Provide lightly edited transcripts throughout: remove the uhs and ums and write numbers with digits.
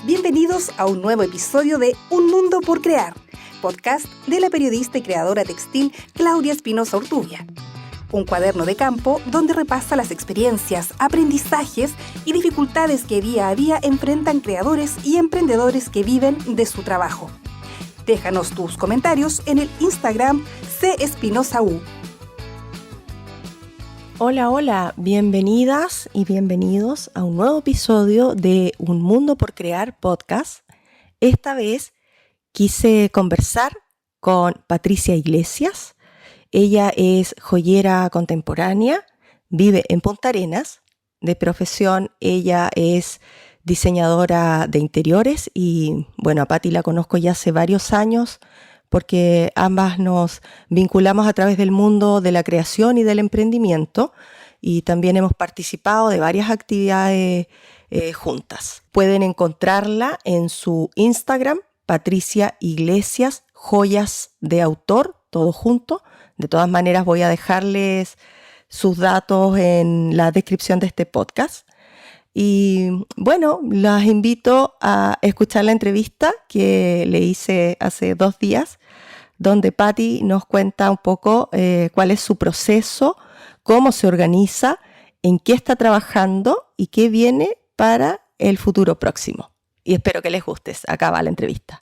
Bienvenidos a un nuevo episodio de Un Mundo por Crear, podcast de la periodista y creadora textil Claudia Espinosa Ortubia. Un cuaderno de campo donde repasa las experiencias, aprendizajes y dificultades que día a día enfrentan creadores y emprendedores que viven de su trabajo. Déjanos tus comentarios en el Instagram cespinosaU. Hola, bienvenidas y bienvenidos a un nuevo episodio de Un Mundo por Crear podcast. Esta vez quise conversar con Patricia Iglesias. Ella es joyera contemporánea, vive en Punta Arenas. De profesión, ella es diseñadora de interiores y, bueno, a Pati la conozco ya hace varios años porque ambas nos vinculamos a través del mundo de la creación y del emprendimiento y también hemos participado de varias actividades juntas. Pueden encontrarla en su Instagram, Patricia Iglesias, joyas de autor, todo junto. De todas maneras voy a dejarles sus datos en la descripción de este podcast. Y bueno, las invito a escuchar la entrevista que le hice hace 2 días, donde Patti nos cuenta un poco cuál es su proceso, cómo se organiza, en qué está trabajando y qué viene para el futuro próximo. Y espero que les guste. Acá va la entrevista.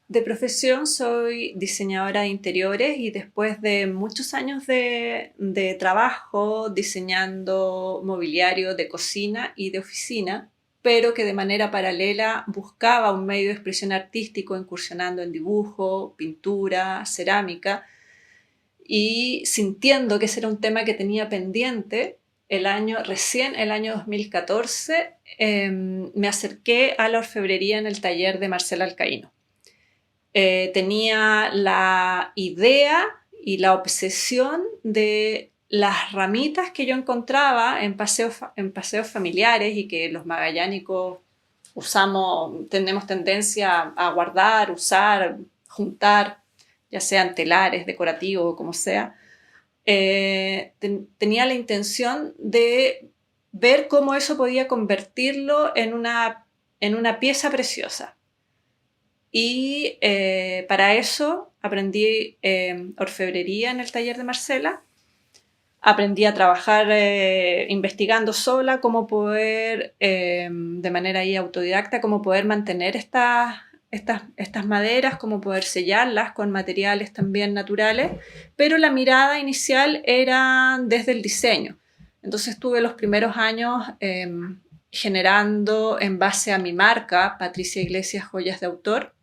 De profesión soy diseñadora de interiores y después de muchos años de trabajo diseñando mobiliario de cocina y de oficina, pero que de manera paralela buscaba un medio de expresión artístico incursionando en dibujo, pintura, cerámica y sintiendo que ese era un tema que tenía pendiente, el año 2014 me acerqué a la orfebrería en el taller de Marcela Alcaíno. Tenía la idea y la obsesión de las ramitas que yo encontraba en paseos familiares y que los magallánicos tenemos tendencia a guardar, usar, juntar, ya sean telares, decorativos o como sea. Tenía la intención de ver cómo eso podía convertirlo en una pieza preciosa. Y para eso aprendí orfebrería en el taller de Marcela. Aprendí a trabajar investigando sola cómo poder, de manera ahí autodidacta, cómo poder mantener estas maderas, cómo poder sellarlas con materiales también naturales, pero la mirada inicial era desde el diseño. Entonces tuve los primeros años generando en base a mi marca, Patricia Iglesias Joyas de Autor,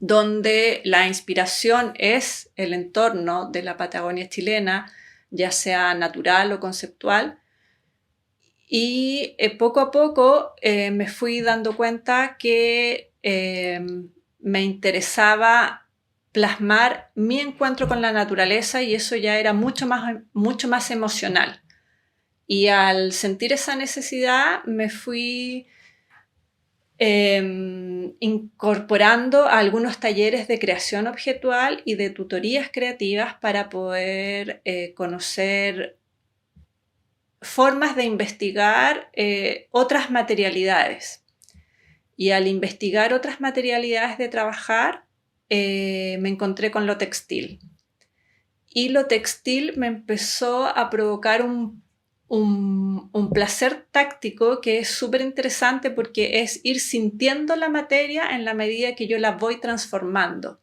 donde la inspiración es el entorno de la Patagonia chilena, ya sea natural o conceptual. Y poco a poco me fui dando cuenta que me interesaba plasmar mi encuentro con la naturaleza y eso ya era mucho más emocional. Y al sentir esa necesidad me fui incorporando a algunos talleres de creación objetual y de tutorías creativas para poder conocer formas de investigar otras materialidades. Y al investigar otras materialidades de trabajar, me encontré con lo textil. Y lo textil me empezó a provocar un placer táctico que es súper interesante porque es ir sintiendo la materia en la medida que yo la voy transformando.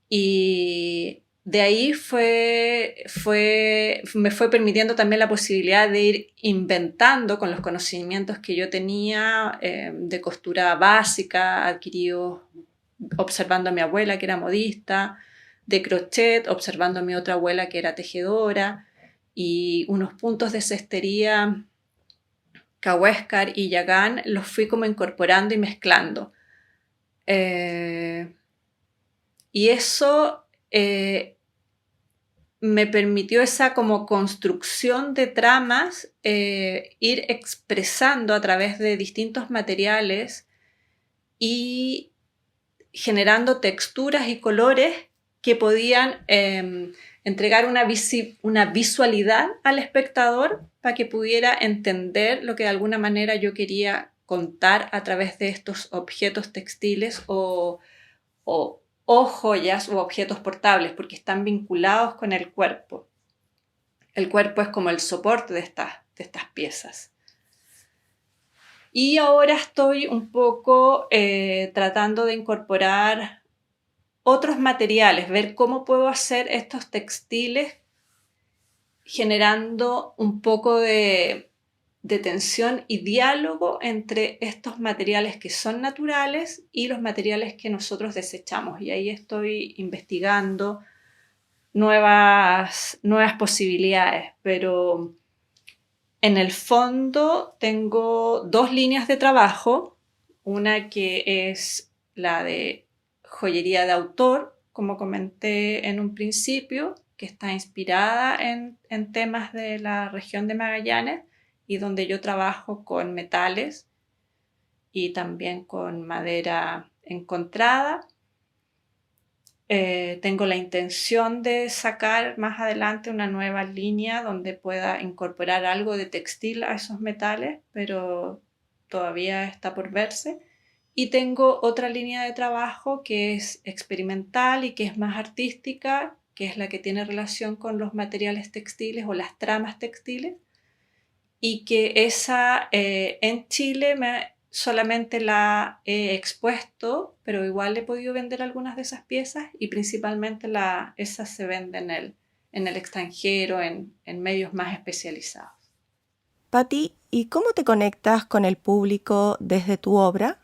Y de ahí me fue permitiendo también la posibilidad de ir inventando con los conocimientos que yo tenía de costura básica, adquiridos observando a mi abuela que era modista, de crochet, observando a mi otra abuela que era tejedora, y unos puntos de cestería, Cahuéscar y Yagán, los fui como incorporando y mezclando. Y eso me permitió esa como construcción de tramas, ir expresando a través de distintos materiales y generando texturas y colores que podían entregar una visualidad al espectador para que pudiera entender lo que de alguna manera yo quería contar a través de estos objetos textiles o joyas u objetos portables, porque están vinculados con el cuerpo. El cuerpo es como el soporte de estas piezas. Y ahora estoy un poco tratando de incorporar otros materiales, ver cómo puedo hacer estos textiles generando un poco de tensión y diálogo entre estos materiales que son naturales y los materiales que nosotros desechamos. Y ahí estoy investigando nuevas posibilidades, pero en el fondo tengo 2 líneas de trabajo, una que es la de joyería de autor, como comenté en un principio, que está inspirada en temas de la región de Magallanes y donde yo trabajo con metales y también con madera encontrada. Tengo la intención de sacar más adelante una nueva línea donde pueda incorporar algo de textil a esos metales, pero todavía está por verse. Y tengo otra línea de trabajo que es experimental y que es más artística, que es la que tiene relación con los materiales textiles o las tramas textiles, y que esa en Chile solamente la he expuesto, pero igual he podido vender algunas de esas piezas y principalmente esas se venden en el extranjero, en medios más especializados. Patti, ¿y cómo te conectas con el público desde tu obra?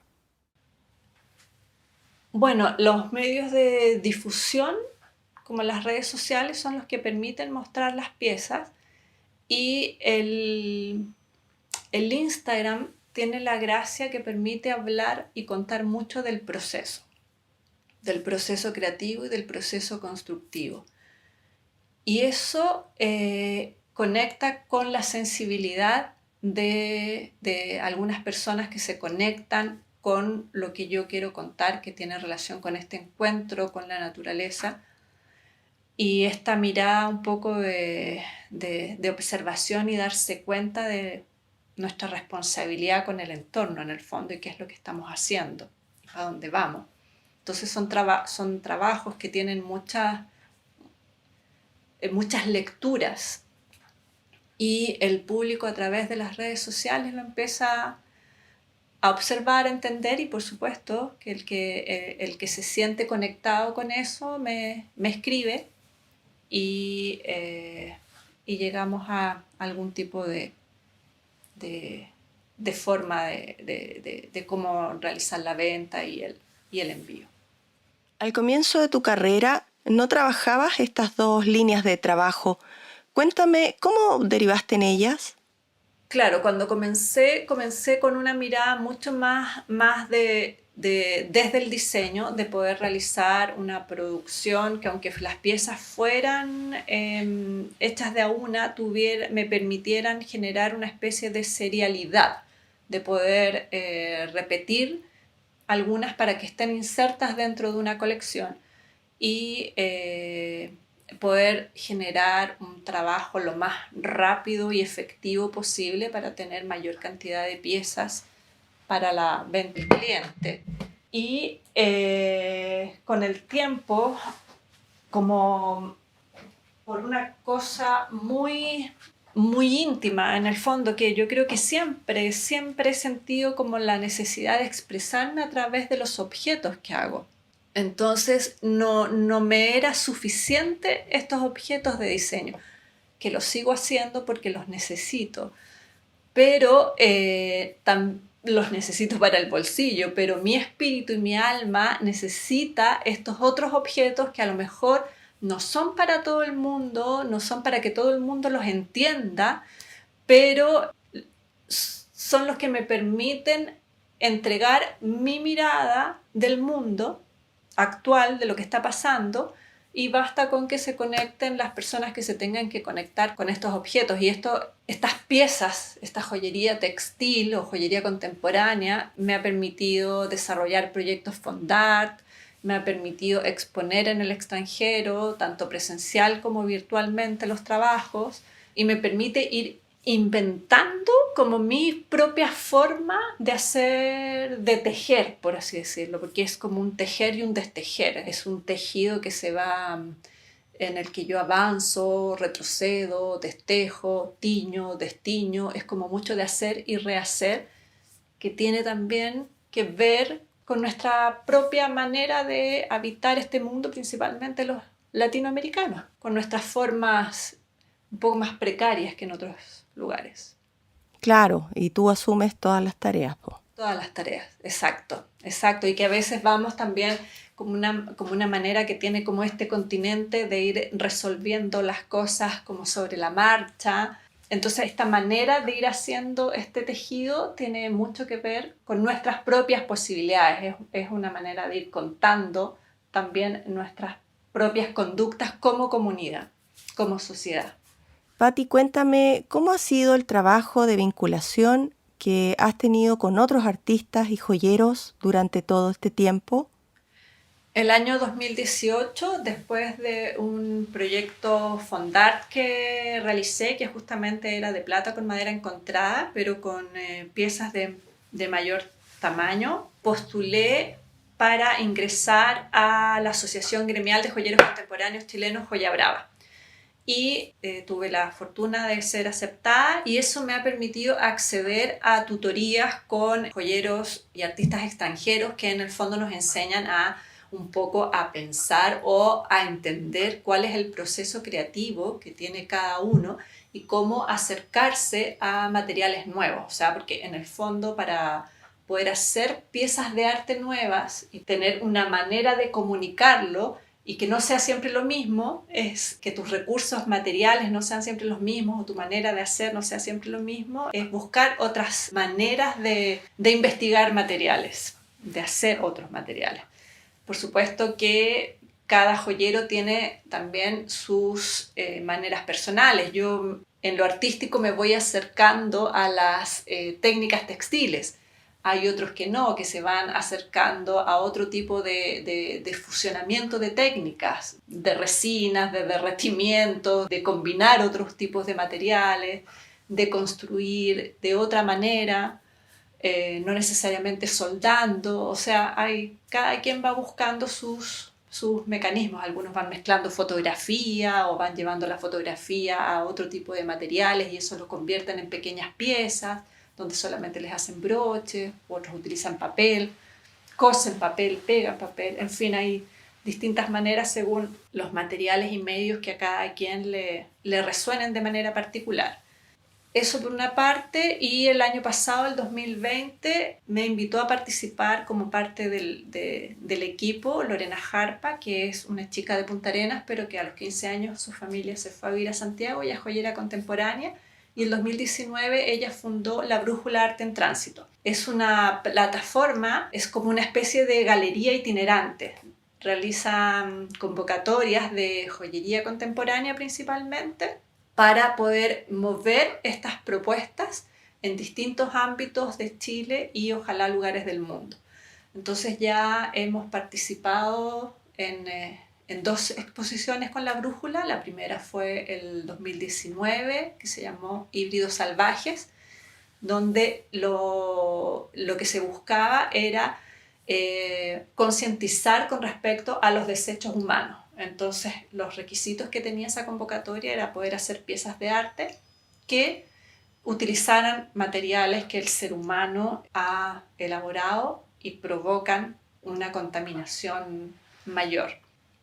Bueno, los medios de difusión, como las redes sociales, son los que permiten mostrar las piezas y el Instagram tiene la gracia que permite hablar y contar mucho del proceso creativo y del proceso constructivo. Y eso conecta con la sensibilidad de algunas personas que se conectan con lo que yo quiero contar, que tiene relación con este encuentro con la naturaleza y esta mirada un poco de observación y darse cuenta de nuestra responsabilidad con el entorno en el fondo y qué es lo que estamos haciendo, a dónde vamos. Entonces son trabajos que tienen muchas lecturas y el público a través de las redes sociales lo empieza a observar, a entender y por supuesto que el que se siente conectado con eso me escribe y llegamos a algún tipo de forma de cómo realizar la venta y el envío. Al comienzo de tu carrera, ¿no trabajabas estas 2 líneas de trabajo? Cuéntame, ¿cómo derivaste en ellas? Claro, cuando comencé con una mirada mucho más desde el diseño, de poder realizar una producción que aunque las piezas fueran hechas de a una, me permitieran generar una especie de serialidad, de poder repetir algunas para que estén insertas dentro de una colección y poder generar un trabajo lo más rápido y efectivo posible para tener mayor cantidad de piezas para la venta al cliente. Y con el tiempo, como por una cosa muy íntima en el fondo, que yo creo que siempre he sentido como la necesidad de expresarme a través de los objetos que hago. Entonces no me era suficiente estos objetos de diseño, que los sigo haciendo porque los necesito, pero los necesito para el bolsillo, pero mi espíritu y mi alma necesita estos otros objetos que a lo mejor no son para todo el mundo, no son para que todo el mundo los entienda, pero son los que me permiten entregar mi mirada del mundo actual, de lo que está pasando, y basta con que se conecten las personas que se tengan que conectar con estos objetos. Y estas piezas, esta joyería textil o joyería contemporánea me ha permitido desarrollar proyectos fondart, me ha permitido exponer en el extranjero, tanto presencial como virtualmente, los trabajos, y me permite ir inventando como mi propia forma de tejer, por así decirlo, porque es como un tejer y un destejer. Es un tejido que se va, en el que yo avanzo, retrocedo, destejo, tiño, destiño. Es como mucho de hacer y rehacer, que tiene también que ver con nuestra propia manera de habitar este mundo, principalmente los latinoamericanos, con nuestras formas un poco más precarias que en otros lugares. Claro, y tú asumes todas las tareas, po. Todas las tareas, exacto, exacto. Y que a veces vamos también como una manera que tiene como este continente de ir resolviendo las cosas como sobre la marcha. Entonces esta manera de ir haciendo este tejido tiene mucho que ver con nuestras propias posibilidades. Es una manera de ir contando también nuestras propias conductas como comunidad, como sociedad. Patti, cuéntame, ¿cómo ha sido el trabajo de vinculación que has tenido con otros artistas y joyeros durante todo este tiempo? El año 2018, después de un proyecto Fondart que realicé, que justamente era de plata con madera encontrada, pero con piezas de mayor tamaño, postulé para ingresar a la Asociación Gremial de Joyeros Contemporáneos Chilenos Joya Brava. Y tuve la fortuna de ser aceptada, y eso me ha permitido acceder a tutorías con joyeros y artistas extranjeros que en el fondo nos enseñan un poco a pensar o a entender cuál es el proceso creativo que tiene cada uno y cómo acercarse a materiales nuevos. O sea, porque en el fondo, para poder hacer piezas de arte nuevas y tener una manera de comunicarlo y que no sea siempre lo mismo, es que tus recursos materiales no sean siempre los mismos o tu manera de hacer no sea siempre lo mismo, es buscar otras maneras de investigar materiales, de hacer otros materiales. Por supuesto que cada joyero tiene también sus maneras personales. Yo en lo artístico me voy acercando a las técnicas textiles. Hay otros que no, que se van acercando a otro tipo de fusionamiento de técnicas, de resinas, de derretimientos, de combinar otros tipos de materiales, de construir de otra manera. No necesariamente soldando, o sea, cada quien va buscando sus mecanismos. Algunos van mezclando fotografía o van llevando la fotografía a otro tipo de materiales y eso lo convierten en pequeñas piezas donde solamente les hacen broches, otros utilizan papel, cosen papel, pegan papel, en fin, hay distintas maneras según los materiales y medios que a cada quien le resuenen de manera particular. Eso por una parte, y el año pasado, el 2020, me invitó a participar como parte del equipo Lorena Jarpa, que es una chica de Punta Arenas, pero que a los 15 años su familia se fue a vivir a Santiago, ella es joyera contemporánea, y en 2019 ella fundó La Brújula Arte en Tránsito. Es una plataforma, es como una especie de galería itinerante. Realizan convocatorias de joyería contemporánea principalmente, para poder mover estas propuestas en distintos ámbitos de Chile y ojalá lugares del mundo. Entonces ya hemos participado en 2 exposiciones con La Brújula. La primera fue el 2019, que se llamó Híbridos Salvajes, donde lo que se buscaba era concientizar con respecto a los desechos humanos. Entonces, los requisitos que tenía esa convocatoria era poder hacer piezas de arte que utilizaran materiales que el ser humano ha elaborado y provocan una contaminación mayor.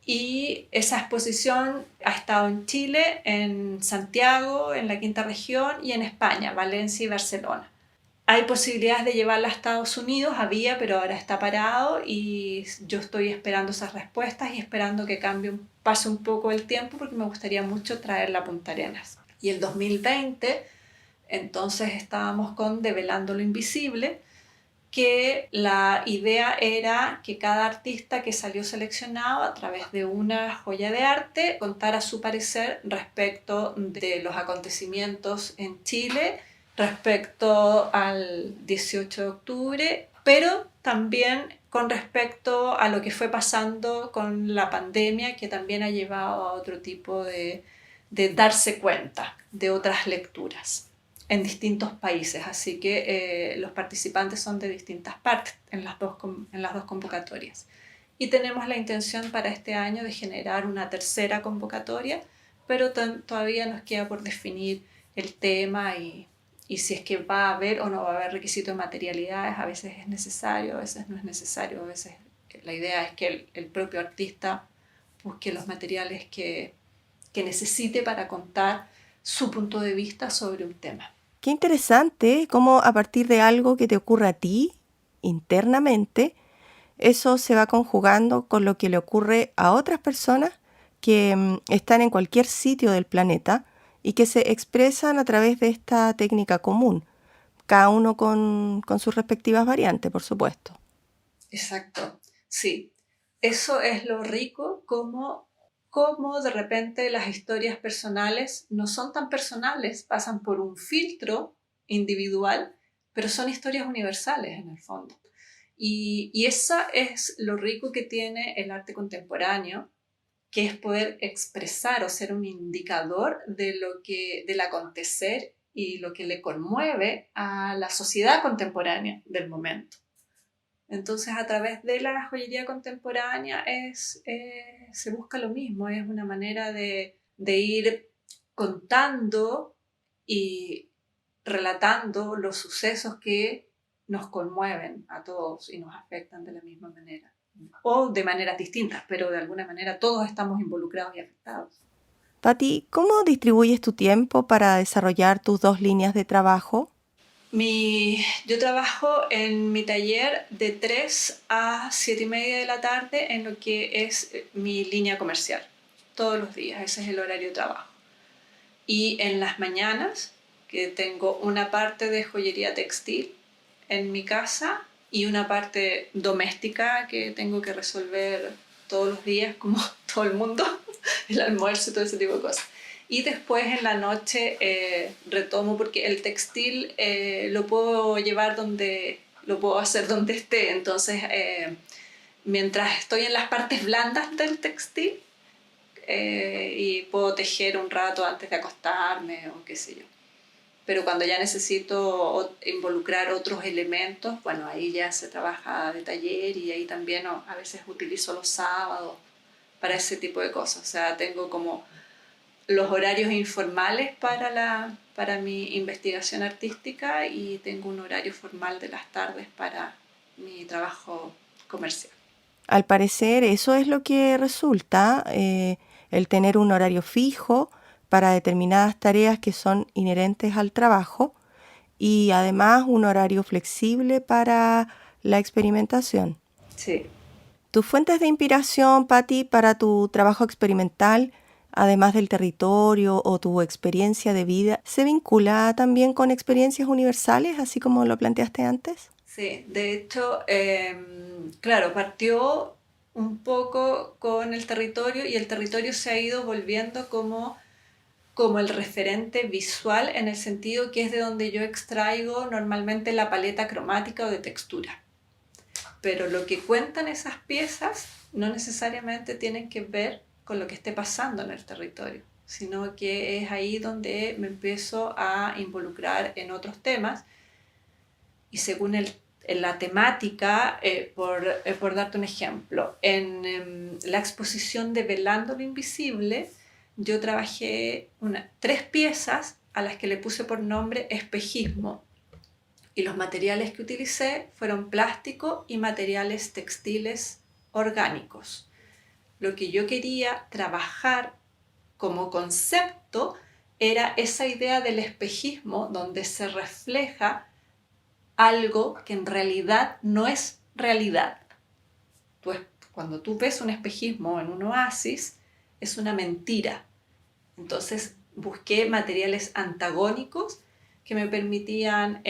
Y esa exposición ha estado en Chile, en Santiago, en la Quinta Región y en España, Valencia y Barcelona. Hay posibilidades de llevarla a Estados Unidos, había, pero ahora está parado y yo estoy esperando esas respuestas y esperando que pase un poco el tiempo porque me gustaría mucho traerla a Punta Arenas. Y el 2020, entonces estábamos con Develando lo Invisible, que la idea era que cada artista que salió seleccionado a través de una joya de arte contara su parecer respecto de los acontecimientos en Chile, respecto al 18 de octubre, pero también con respecto a lo que fue pasando con la pandemia, que también ha llevado a otro tipo de darse cuenta de otras lecturas. en distintos países, así que los participantes son de distintas partes en las dos convocatorias. Y tenemos la intención para este año de generar una tercera convocatoria, pero todavía nos queda por definir el tema y si es que va a haber o no va a haber requisito de materialidades. A veces es necesario, a veces no es necesario, a veces la idea es que el propio artista busque los materiales que necesite para contar su punto de vista sobre un tema. Qué interesante cómo a partir de algo que te ocurre a ti internamente, eso se va conjugando con lo que le ocurre a otras personas que están en cualquier sitio del planeta y que se expresan a través de esta técnica común, cada uno con sus respectivas variantes, por supuesto. Exacto, sí. Eso es lo rico, como de repente las historias personales no son tan personales, pasan por un filtro individual, pero son historias universales en el fondo. Y esa es lo rico que tiene el arte contemporáneo, que es poder expresar o ser un indicador del acontecer y lo que le conmueve a la sociedad contemporánea del momento. Entonces, a través de la joyería contemporánea se busca lo mismo, es una manera de ir contando y relatando los sucesos que nos conmueven a todos y nos afectan de la misma manera. O de maneras distintas, pero de alguna manera todos estamos involucrados y afectados. Pati, ¿cómo distribuyes tu tiempo para desarrollar tus dos líneas de trabajo? Yo trabajo en mi taller de 3 a 7:30 de la tarde en lo que es mi línea comercial. Todos los días, ese es el horario de trabajo. Y en las mañanas, que tengo una parte de joyería textil en mi casa y una parte doméstica que tengo que resolver todos los días, como todo el mundo, el almuerzo y todo ese tipo de cosas. Y después en la noche retomo, porque el textil lo puedo llevar lo puedo hacer donde esté. Entonces, mientras estoy en las partes blandas del textil, y puedo tejer un rato antes de acostarme o qué sé yo. Pero cuando ya necesito involucrar otros elementos, bueno, ahí ya se trabaja de taller y ahí también a veces utilizo los sábados para ese tipo de cosas. O sea, tengo como los horarios informales para mi investigación artística y tengo un horario formal de las tardes para mi trabajo comercial. Al parecer, eso es lo que resulta, el tener un horario fijo para determinadas tareas que son inherentes al trabajo y además un horario flexible para la experimentación. Sí. ¿Tus fuentes de inspiración, Patti, para tu trabajo experimental, además del territorio o tu experiencia de vida, se vincula también con experiencias universales, así como lo planteaste antes? Sí, de hecho, claro, partió un poco con el territorio y el territorio se ha ido volviendo como el referente visual, en el sentido que es de donde yo extraigo normalmente la paleta cromática o de textura. Pero lo que cuentan esas piezas no necesariamente tienen que ver con lo que esté pasando en el territorio, sino que es ahí donde me empiezo a involucrar en otros temas y según la temática, por darte un ejemplo, en la exposición de Velando lo Invisible, yo trabajé 3 piezas a las que le puse por nombre espejismo. Y los materiales que utilicé fueron plástico y materiales textiles orgánicos. Lo que yo quería trabajar como concepto era esa idea del espejismo, donde se refleja algo que en realidad no es realidad. Cuando tú ves un espejismo en un oasis, es una mentira. Entonces busqué materiales antagónicos que me permitían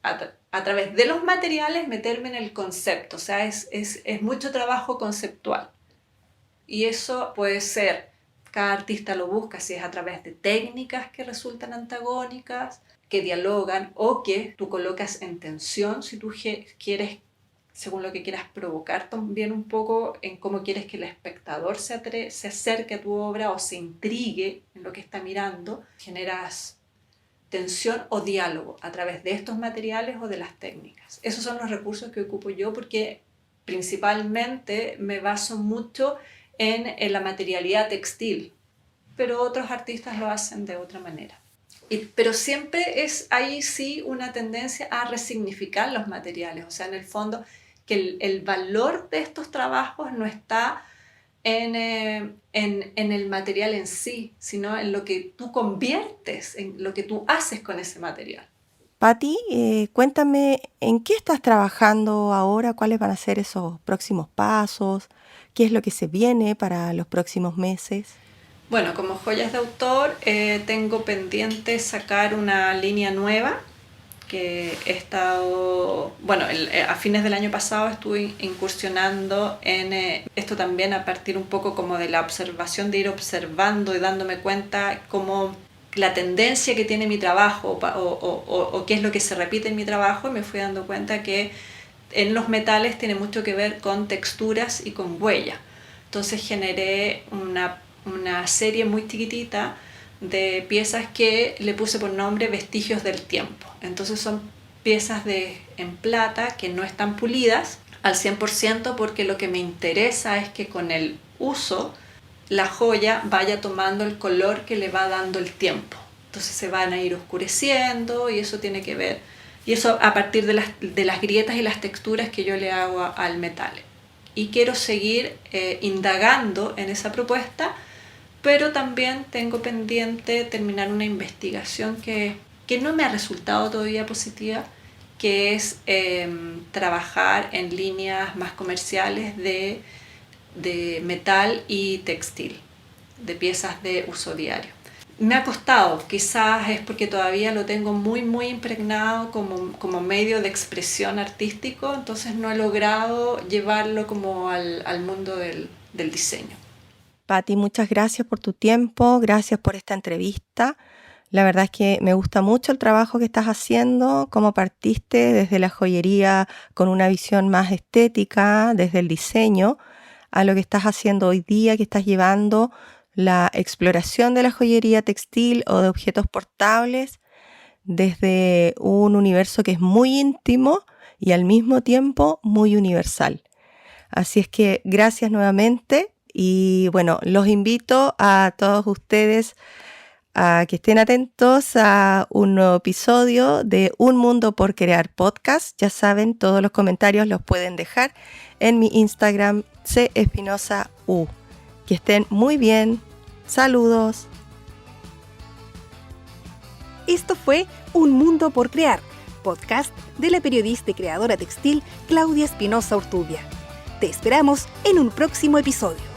a través de los materiales meterme en el concepto. O sea, es mucho trabajo conceptual. Y eso puede ser, cada artista lo busca, si es a través de técnicas que resultan antagónicas, que dialogan o que tú colocas en tensión, si tú quieres, según lo que quieras provocar también un poco en cómo quieres que el espectador se acerque a tu obra o se intrigue en lo que está mirando, generas tensión o diálogo a través de estos materiales o de las técnicas. Esos son los recursos que ocupo yo porque principalmente me baso mucho en la materialidad textil, pero otros artistas lo hacen de otra manera. Pero siempre es ahí sí una tendencia a resignificar los materiales, o sea, en el fondo que el valor de estos trabajos no está en el material en sí, sino en lo que tú conviertes, en lo que tú haces con ese material. Patti, cuéntame, ¿en qué estás trabajando ahora? ¿Cuáles van a ser esos próximos pasos? ¿Qué es lo que se viene para los próximos meses? Bueno, como joyas de autor tengo pendiente sacar una línea nueva que he estado, bueno, a fines del año pasado estuve incursionando en esto también a partir un poco como de la observación, de ir observando y dándome cuenta cómo la tendencia que tiene mi trabajo o qué es lo que se repite en mi trabajo, y me fui dando cuenta que en los metales tiene mucho que ver con texturas y con huella. Entonces generé una serie muy chiquitita de piezas que le puse por nombre Vestigios del Tiempo. Entonces son piezas en plata que no están pulidas al 100% porque lo que me interesa es que con el uso la joya vaya tomando el color que le va dando el tiempo. Entonces se van a ir oscureciendo y eso tiene que ver, y eso a partir de las grietas y las texturas que yo le hago al metal. Y quiero seguir indagando en esa propuesta, pero también tengo pendiente terminar una investigación que no me ha resultado todavía positiva, que es trabajar en líneas más comerciales de metal y textil, de piezas de uso diario. Me ha costado, quizás es porque todavía lo tengo muy impregnado como medio de expresión artístico, entonces no he logrado llevarlo como al mundo del diseño. Patti, muchas gracias por tu tiempo, gracias por esta entrevista. La verdad es que me gusta mucho el trabajo que estás haciendo, cómo partiste desde la joyería con una visión más estética, desde el diseño, a lo que estás haciendo hoy día, que estás llevando la exploración de la joyería textil o de objetos portables desde un universo que es muy íntimo y al mismo tiempo muy universal. Así es que gracias nuevamente. Y bueno, los invito a todos ustedes a que estén atentos a un nuevo episodio de Un Mundo por Crear Podcast. Ya saben, todos los comentarios los pueden dejar en mi Instagram, cespinosaU. Que estén muy bien. Saludos. Esto fue Un Mundo por Crear, podcast de la periodista y creadora textil Claudia Espinosa Ortubia. Te esperamos en un próximo episodio.